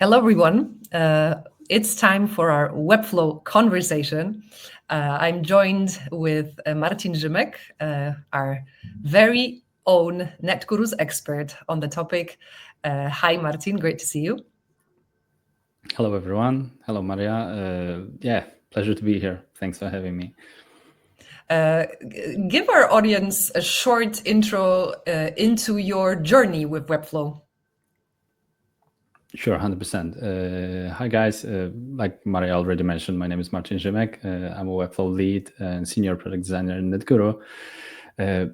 Hello, everyone. It's time for our Webflow conversation. I'm joined with Marcin Rzymek, our very own Netguru's expert on the topic. Hi, Marcin. Great to see you. Hello, everyone. Hello, Maria. Pleasure to be here. Thanks for having me. Give our audience a short intro into your journey with Webflow. Sure, 100%. Hi, guys. Like Maria already mentioned, my name is Marcin Rzymek. I'm a Webflow lead and senior product designer in Netguru.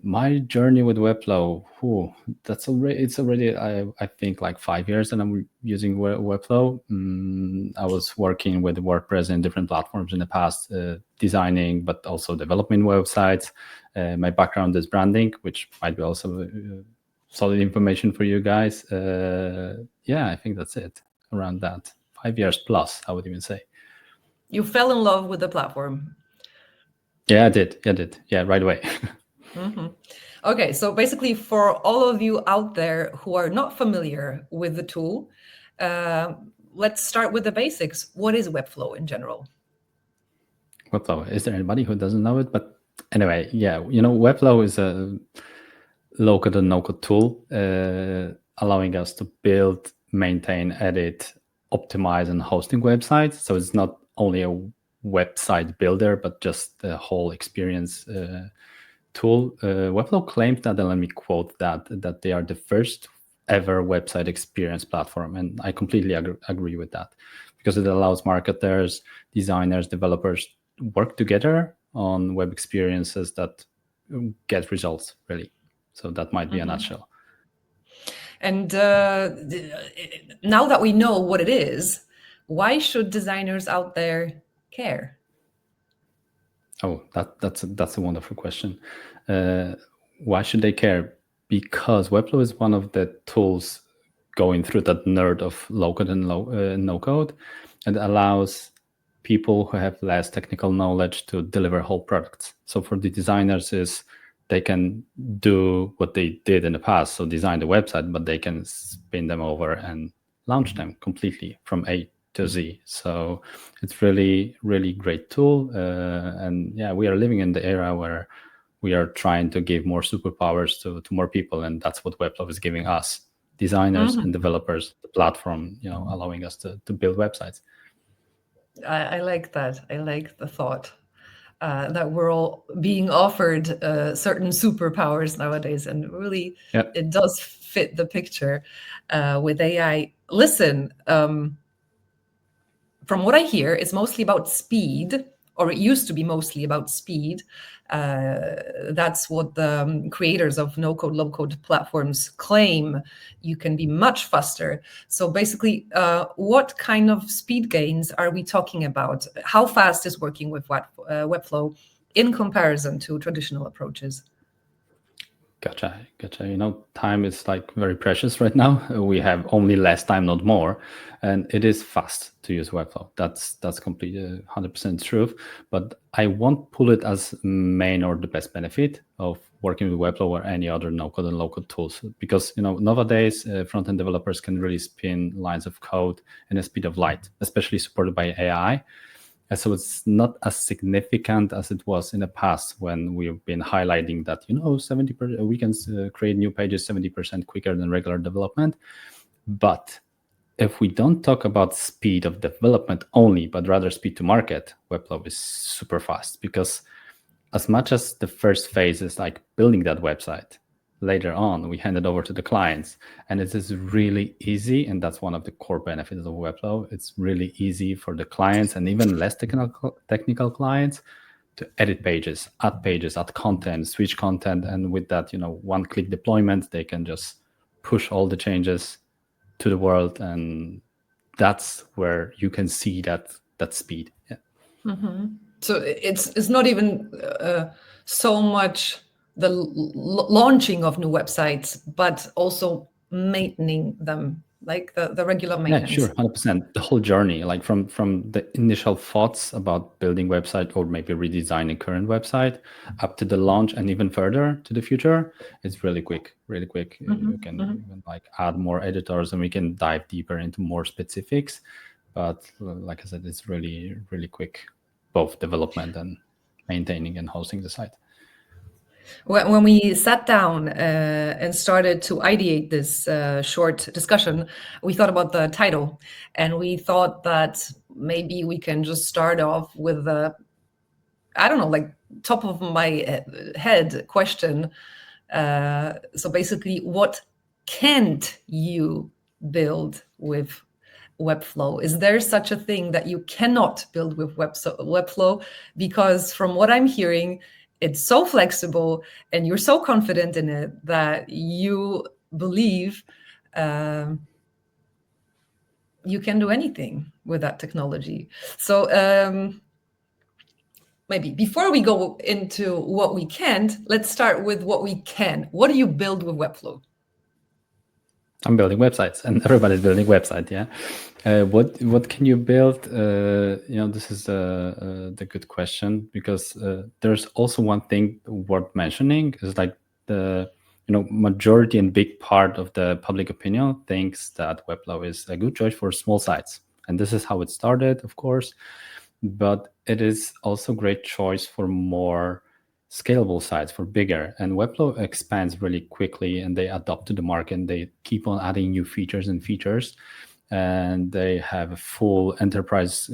My journey with Webflow, it's already I think like 5 years that I'm using Webflow. I was working with WordPress in different platforms in the past, designing but also developing websites. My background is branding, which might be also solid information for you guys. I think that's it. Around that 5 years plus, I would even say. You fell in love with the platform. Yeah, I did. Yeah, right away. Mm-hmm. Okay, so basically for all of you out there who are not familiar with the tool, let's start with the basics. What is Webflow in general? Webflow, is there anybody who doesn't know it? But anyway, Webflow is a low-code and no-code tool allowing us to build, maintain, edit, optimize, and hosting websites. So it's not only a website builder, but just the whole experience tool. Webflow claims that, and let me quote that they are the first ever website experience platform. And I completely agree with that, because it allows marketers, designers, developers to work together on web experiences that get results, really. So that might be a nutshell. And now that we know what it is, why should designers out there care? Oh, that's a wonderful question. Why should they care? Because Webflow is one of the tools going through that nerd of low-code and no-code, and allows people who have less technical knowledge to deliver whole products. So for the designers, they can do what they did in the past, so design the website, but they can spin them over and launch them completely from A to Z. So it's really, really great tool. We are living in the era where we are trying to give more superpowers to more people, and that's what Webflow is giving us, designers and developers, the platform, allowing us to build websites. I like that. I like the thought that we're all being offered certain superpowers nowadays, and really, It does fit the picture with AI. Listen, from what I hear, it's mostly about speed, or it used to be mostly about speed. That's what the creators of no-code, low-code platforms claim. You can be much faster. So basically, what kind of speed gains are we talking about? How fast is working with Webflow in comparison to traditional approaches? Gotcha. Time is like very precious right now. We have only less time, not more, and it is fast to use Webflow. That's completely 100% true. But I won't pull it as main or the best benefit of working with Webflow or any other no-code and low-code tools, because nowadays front-end developers can really spin lines of code in a speed of light, especially supported by AI. So it's not as significant as it was in the past, when we've been highlighting that 70% we can create new pages 70% quicker than regular development. But if we don't talk about speed of development only, but rather speed to market, Webflow is super fast, because as much as the first phase is like building that website, later on we hand it over to the clients, and it is really easy. And that's one of the core benefits of Webflow. It's really easy for the clients, and even less technical clients, to edit pages, add content, switch content. And with that, one-click deployment, they can just push all the changes to the world. And that's where you can see that speed. Yeah. Mm-hmm. So it's not even so much the launching of new websites, but also maintaining them like the regular Yeah, maintenance? sure, 100%. The whole journey, like from the initial thoughts about building website or maybe redesigning current website up to the launch and even further to the future, it's really quick, really quick. You can even like add more editors and we can dive deeper into more specifics. But like I said, it's really, really quick, both development and maintaining and hosting the site. When we sat down and started to ideate this short discussion, we thought about the title, and we thought that maybe we can just start off with the, I don't know, like top of my head question. So basically, what can't you build with Webflow? Is there such a thing that you cannot build with Webflow? Because from what I'm hearing, it's so flexible and you're so confident in it that you believe you can do anything with that technology. So maybe before we go into what we can't, let's start with what we can. What do you build with Webflow? I'm building websites, and everybody's building website. Yeah, what can you build? This is the good question, because there's also one thing worth mentioning is like the majority and big part of the public opinion thinks that Webflow is a good choice for small sites, and this is how it started, of course, but it is also a great choice for more scalable sites, for bigger. And Webflow expands really quickly and they adapt to the market and they keep on adding new features and they have a full enterprise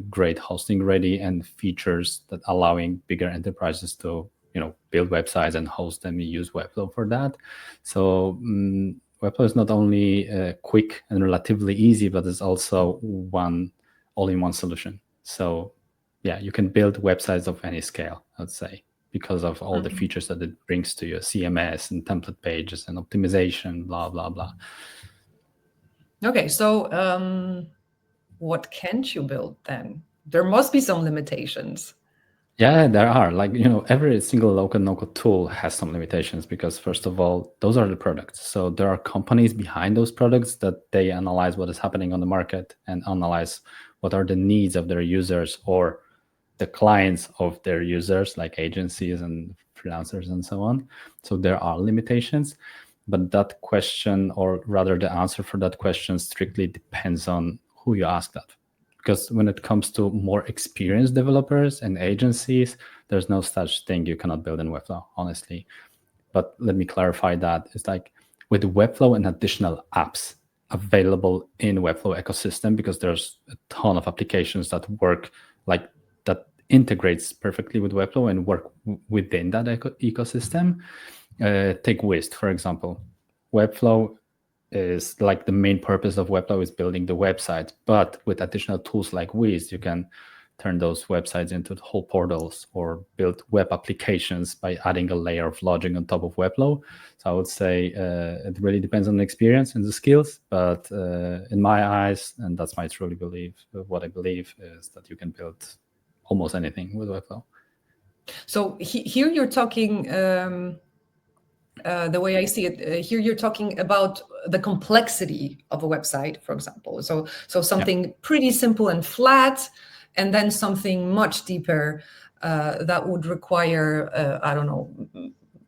grade hosting ready and features that allowing bigger enterprises to build websites and host them and use Webflow for that. So Webflow is not only quick and relatively easy, but it's also one all-in-one solution. So yeah, you can build websites of any scale, I'd say, because of all the features that it brings to you, CMS and template pages and optimization, blah, blah, blah. Okay, so what can't you build then? There must be some limitations. Yeah, there are. Like, every single local no-code tool has some limitations because, first of all, those are the products. So there are companies behind those products that they analyze what is happening on the market and analyze what are the needs of their users or the clients of their users, like agencies and freelancers and so on. So there are limitations, but that question, or rather the answer for that question, strictly depends on who you ask that. Because when it comes to more experienced developers and agencies, there's no such thing you cannot build in Webflow, honestly. But let me clarify that. It's like with Webflow and additional apps available in Webflow ecosystem, because there's a ton of applications that work like that integrates perfectly with Webflow and work within that ecosystem. Take Whist, for example. Webflow is like the main purpose of Webflow is building the website, but with additional tools like Whist, you can turn those websites into whole portals or build web applications by adding a layer of logic on top of Webflow. So I would say it really depends on the experience and the skills, but in my eyes, and that's my truly belief, what I believe is that you can build almost anything with Webflow. So here you're talking, the way I see it, here you're talking about the complexity of a website, for example. So something pretty simple and flat, and then something much deeper that would require, I don't know,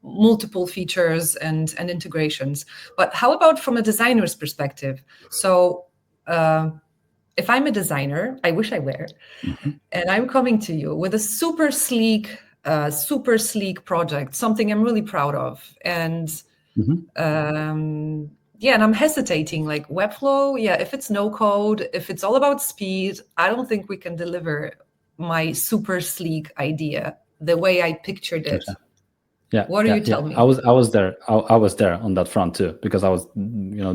multiple features and integrations. But how about from a designer's perspective? So if I'm a designer, I wish I were, and I'm coming to you with a super sleek project, something I'm really proud of, and and I'm hesitating, like Webflow, if it's no code, if it's all about speed, I don't think we can deliver my super sleek idea the way I pictured it. Gotcha. Yeah. What do you tell me? I was there. I was there on that front too, because I was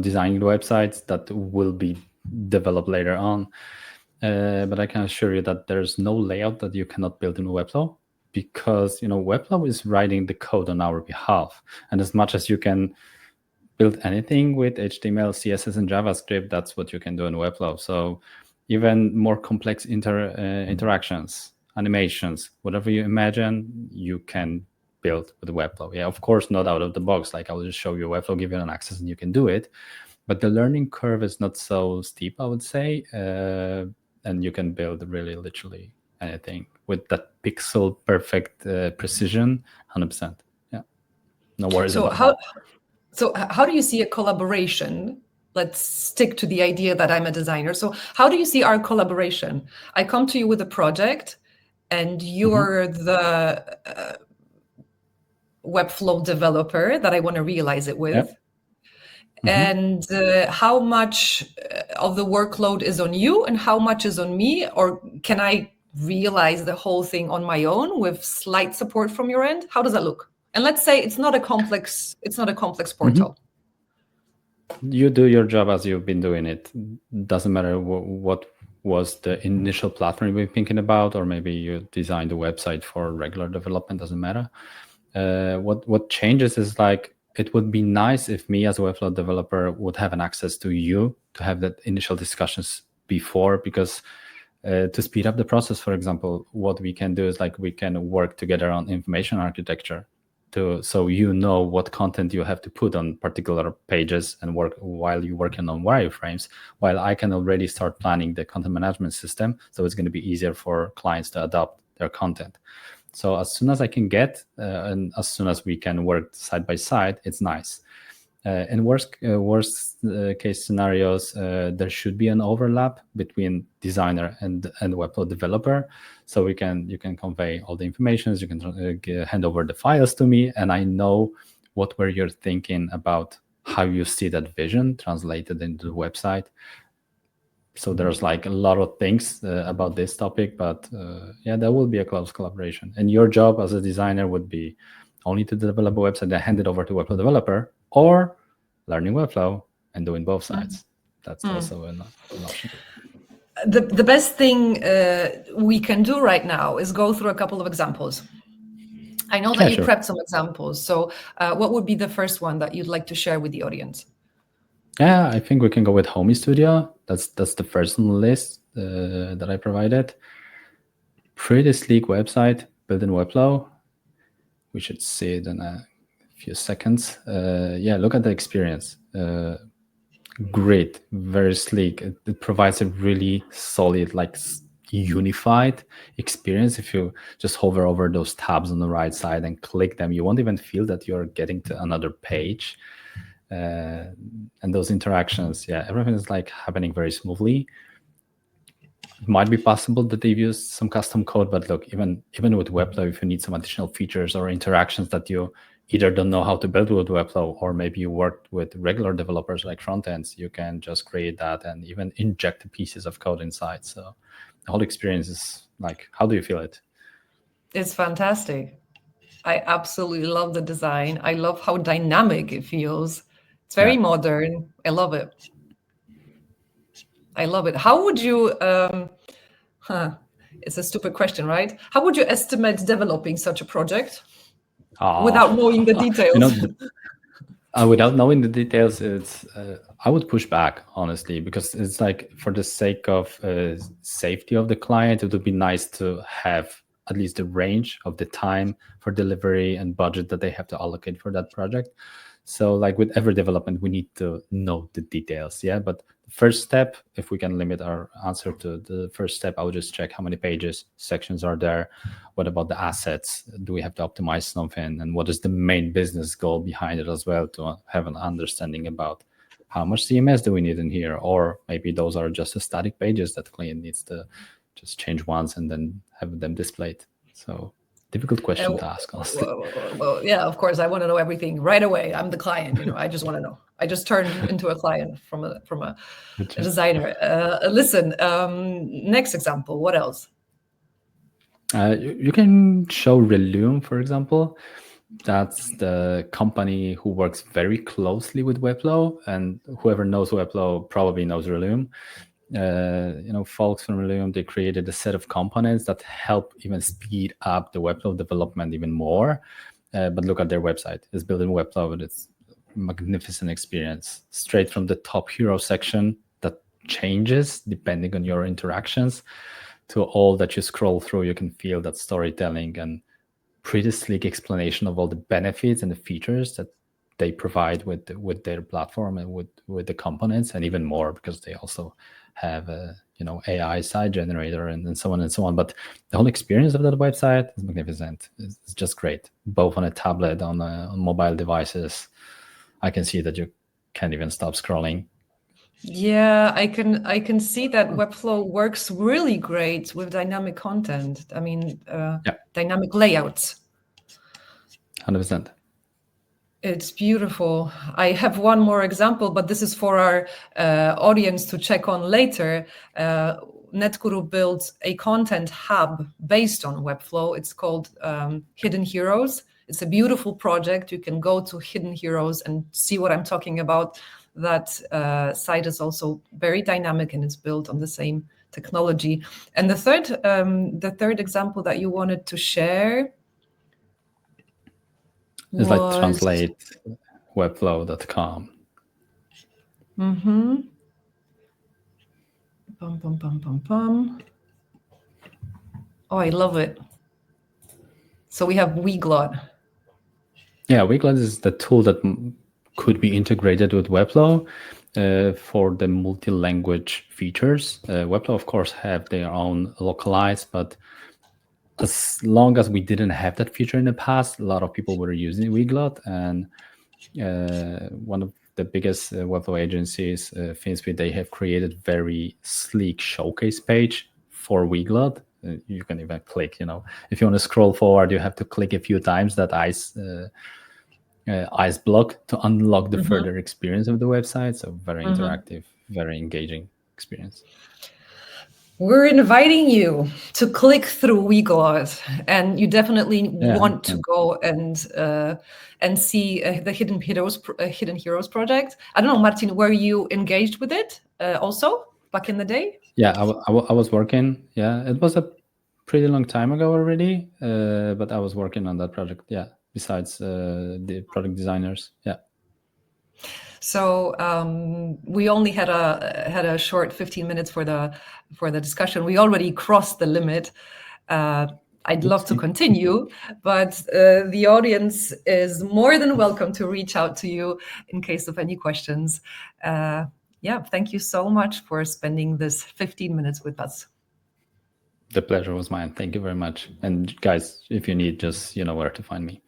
designing the websites that will be developed later on. But I can assure you that there's no layout that you cannot build in Webflow, because Webflow is writing the code on our behalf. And as much as you can build anything with HTML, CSS, and JavaScript, that's what you can do in Webflow. So even more complex interactions, animations, whatever you imagine, you can build with Webflow. Yeah, of course, not out of the box. Like I will just show you Webflow, give you an access, and you can do it. but the learning curve is not so steep, I would say. And you can build really literally anything with that pixel perfect precision, 100%. Yeah, no worries about that. So how do you see a collaboration? Let's stick to the idea that I'm a designer. So how do you see our collaboration? I come to you with a project and you're the Webflow developer that I want to realize it with. Yep. And how much of the workload is on you and how much is on me? Or can I realize the whole thing on my own with slight support from your end? How does that look? And let's say it's not a complex portal. You do your job as you've been doing it. Doesn't matter what was the initial platform you've been thinking about, or maybe you designed a website for regular development, doesn't matter. What changes is like, it would be nice if me as a Webflow developer would have an access to you to have that initial discussions before, because to speed up the process, for example, what we can do is like we can work together on information architecture so you know what content you have to put on particular pages and work while you're working on wireframes, while I can already start planning the content management system. So it's going to be easier for clients to adopt their content. So as soon as I can get, and as soon as we can work side by side, it's nice. In worst case scenarios, there should be an overlap between designer and Webflow developer. So you can convey all the information, you can hand over the files to me, and I know what were you thinking about how you see that vision translated into the website. So there's like a lot of things about this topic, but yeah, there will be a close collaboration. And your job as a designer would be only to develop a website and hand it over to a Webflow developer, or learning Webflow and doing both sides. That's also an option. The best thing we can do right now is go through a couple of examples. I know that you prepped some examples. So what would be the first one that you'd like to share with the audience? Yeah, I think we can go with Homy Studio. That's the first on the list that I provided. Pretty sleek website built in Webflow. We should see it in a few seconds. Yeah, look at the experience. Great, very sleek. It provides a really solid, like unified experience. If you just hover over those tabs on the right side and click them, you won't even feel that you're getting to another page. And those interactions, yeah, everything is like happening very smoothly. It might be possible that they've used some custom code, but look, even with Webflow, if you need some additional features or interactions that you either don't know how to build with Webflow, or maybe you worked with regular developers like front ends, you can just create that and even inject pieces of code inside. So the whole experience is like, how do you feel it? It's fantastic. I absolutely love the design. I love how dynamic it feels. It's very modern. I love it. I love it. How would you, it's a stupid question, right? How would you estimate developing such a project without knowing the details? Without knowing the details, it's I would push back, honestly, because it's like, for the sake of safety of the client, it would be nice to have at least the range of the time for delivery and budget that they have to allocate for that project. So like with every development, we need to know the details. Yeah. But the first step, if we can limit our answer to the first step, I would just check how many pages, sections are there. What about the assets? Do we have to optimize something? And what is the main business goal behind it as well, to have an understanding about how much CMS do we need in here? Or maybe those are just the static pages that the client needs to just change once and then have them displayed. So difficult question to ask, honestly. Well, yeah, of course, I want to know everything right away. I'm the client, I just want to know. I just turned into a client from a designer. Listen, next example, what else? You can show Relume, for example. That's the company who works very closely with Webflow, and whoever knows Webflow probably knows Relume. Folks from Relume, they created a set of components that help even speed up the Webflow development even more. But look at their website. It's built in Webflow, and it's a magnificent experience. Straight from the top hero section that changes depending on your interactions, to all that you scroll through, you can feel that storytelling and pretty sleek explanation of all the benefits and the features that they provide with their platform and with the components, and even more because they also have a AI site generator and so on and so on. But the whole experience of that website is magnificent. It's just great, both on a tablet, on mobile devices. I can see that you can't even stop scrolling. Yeah, I can see that Webflow works really great with dynamic content. I mean, dynamic layouts. 100%. It's beautiful. I have one more example, but this is for our audience to check on later. Netguru built a content hub based on Webflow. It's called Hidden Heroes. It's a beautiful project. You can go to Hidden Heroes and see what I'm talking about. That site is also very dynamic and it's built on the same technology. And the third example that you wanted to share It's like translate webflow.com. Mm-hmm. Bum, bum, bum, bum, bum. Oh, I love it. So we have Weglot. Yeah, Weglot is the tool that could be integrated with Webflow for the multi-language features. Webflow, of course, have their own localized, but as long as we didn't have that feature in the past, a lot of people were using Weglot, and one of the biggest Webflow agencies, Finspeed, they have created very sleek showcase page for Weglot. You can even click, if you want to scroll forward, you have to click a few times that ice block to unlock the further experience of the website. So very interactive, very engaging experience. We're inviting you to click through Weglot, and you definitely want to go and see the Hidden Heroes project. I don't know, Marcin, were you engaged with it also back in the day? Yeah, I was working. Yeah, it was a pretty long time ago already, but I was working on that project. Yeah, besides the product designers. Yeah. So we only had a short 15 minutes for the discussion. We already crossed the limit. I'd love to continue, but the audience is more than welcome to reach out to you in case of any questions. Thank you so much for spending this 15 minutes with us. The pleasure was mine. Thank you very much. And guys, if you need, just where to find me.